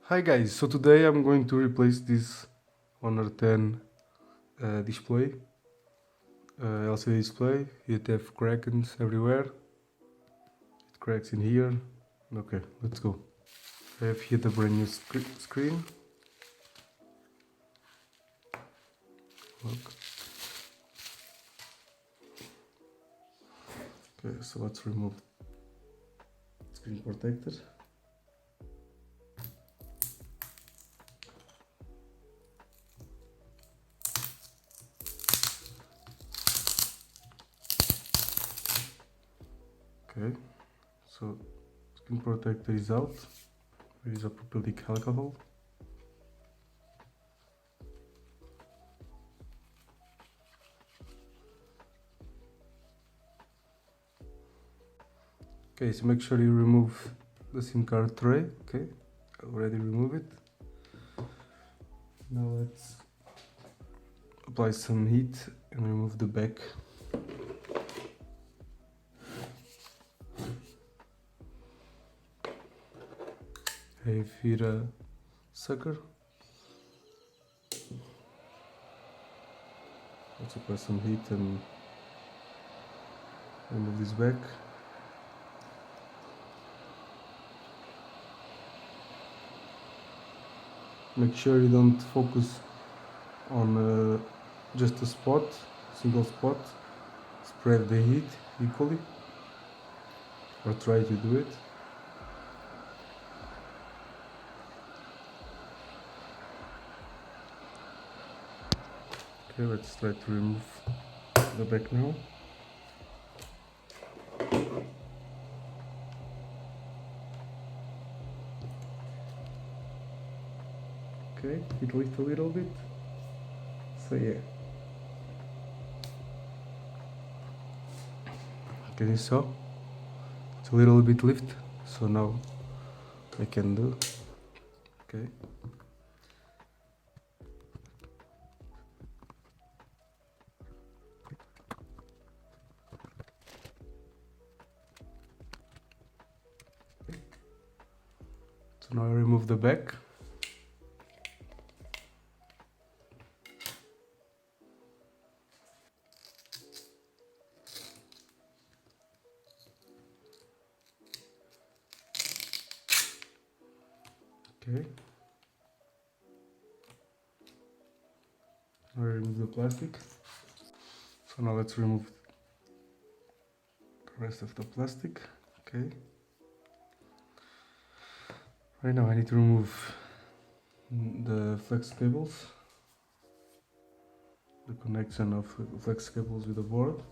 Hi guys, so today I'm going to replace this Honor 10 display, LCD display. It have cracks everywhere, it cracks in here. Okay, let's go. I have here the brand new screen. Look. Okay, so let's remove screen protector. Okay, so screen protector is out. There is a propylene alcohol. Okay, so make sure you remove the SIM card tray. Okay, I already remove it. Now let's apply some heat and remove the back. I have here a sucker. Let's apply some heat and remove this back. Make sure you don't focus on just a spot, single spot. Spread the heat equally, or try to do it. Okay, let's try to remove the back now. Okay, it lift a little bit. So yeah. Okay, you saw? It's a little bit lift, so now I can do. Okay. So now I remove the back. Okay. Now I remove the plastic. So now let's remove the rest of the plastic. Okay. Right now I need to remove the flex cables, the connection of flex cables with the board.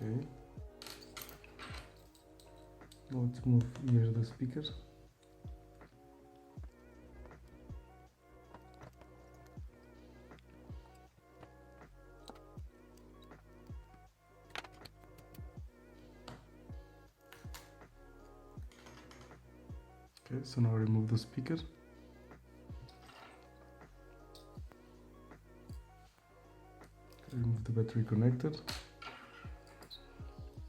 Okay. Now let's move here the speaker. Okay, so now remove the speaker. Remove the battery connector.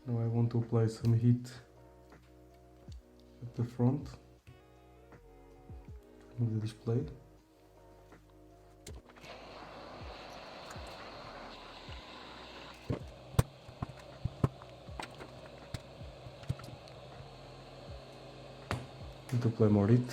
Now I want to apply some heat at the front. Remove the display. Need to apply more heat.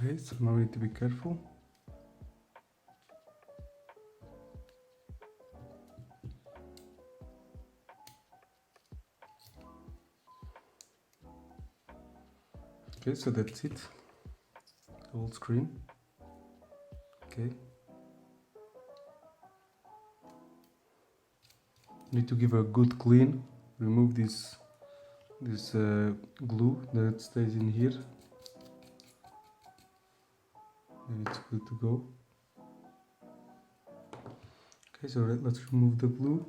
Okay, so now we need to be careful. Okay, so that's it. The whole screen. Okay. Need to give a good clean. Remove this glue that stays in here. And it's good to go. Okay, so let's remove the glue.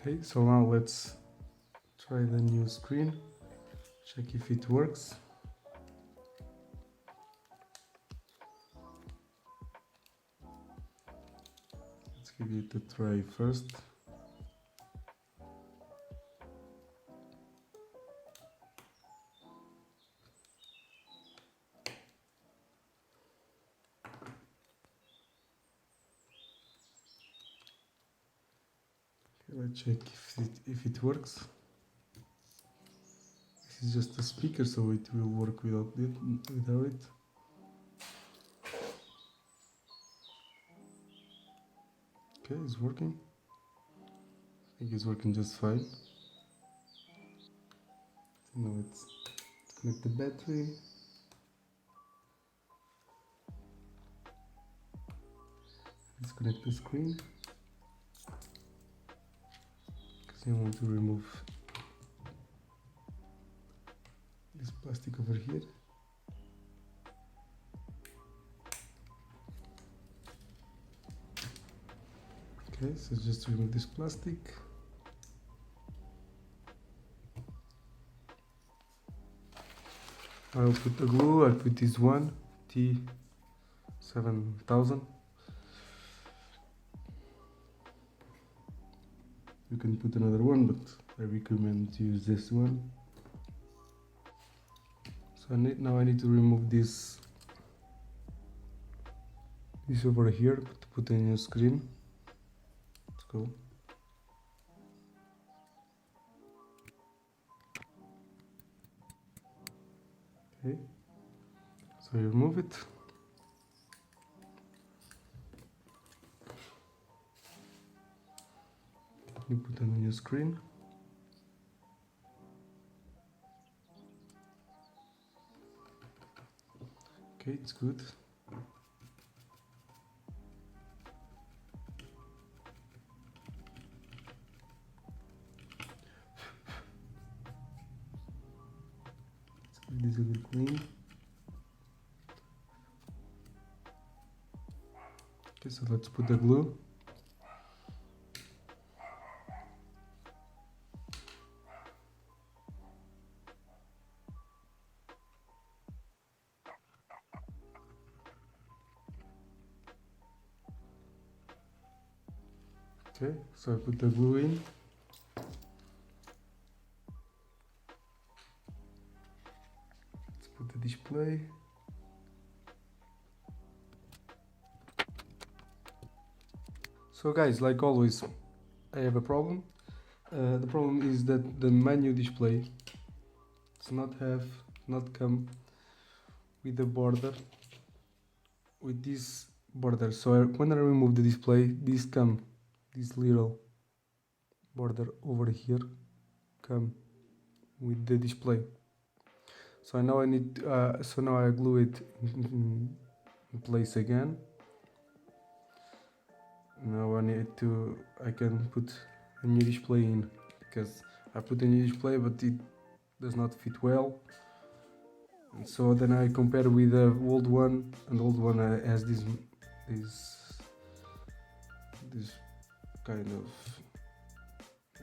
Okay, so now let's try the new screen, check if it works. Let's give it a try first. Okay, let's check if it works. This is just a speaker, so it will work without it. Okay, it's working. I think it's working just fine. So now let's connect the battery. Let's connect the screen. Because I want to remove this plastic over here. Okay, so just remove this plastic. I'll put the glue. I'll put this one, T7000. You can put another one, but I recommend to use this one. So now I need to remove this over here to put a new screen. Let's go. Okay, so you remove it. You put on a new screen. Okay, it's good. Let's give this a good clean. Okay, so let's put the glue. Okay, so I put the glue in. Let's put the display. So guys, like always, I have a problem. The problem is that the menu display does not come with the border, with this border. So when I remove the display, this little border over here come with the display. So now I need so now I glue it in place again. Now I can put a new display in, because I put a new display but it does not fit well. And so then I compare with the old one, and the old one has this kind of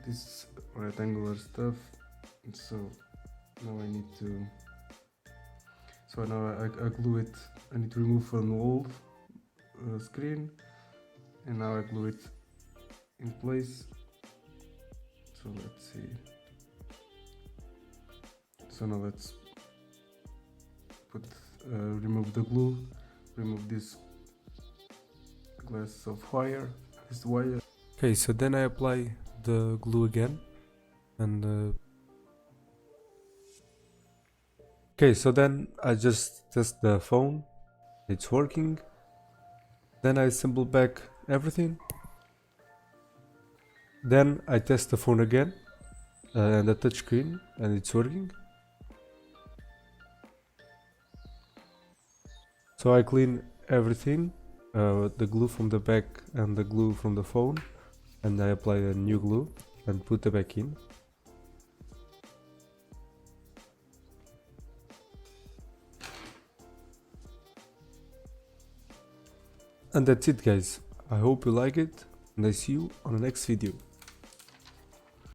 this rectangular stuff. And so now I need to, so now I glue it. I need to remove from the old screen, and now I glue it in place. So let's see. So now let's remove the glue, remove this glass of wire, this wire. Okay, so then I apply the glue again, and okay, so then I just test the phone, it's working. Then I assemble back everything. Then I test the phone again and the touchscreen, and it's working. So I clean everything, the glue from the back and the glue from the phone, and I apply a new glue and put it back in. And that's it, guys. I hope you like it, and I see you on the next video.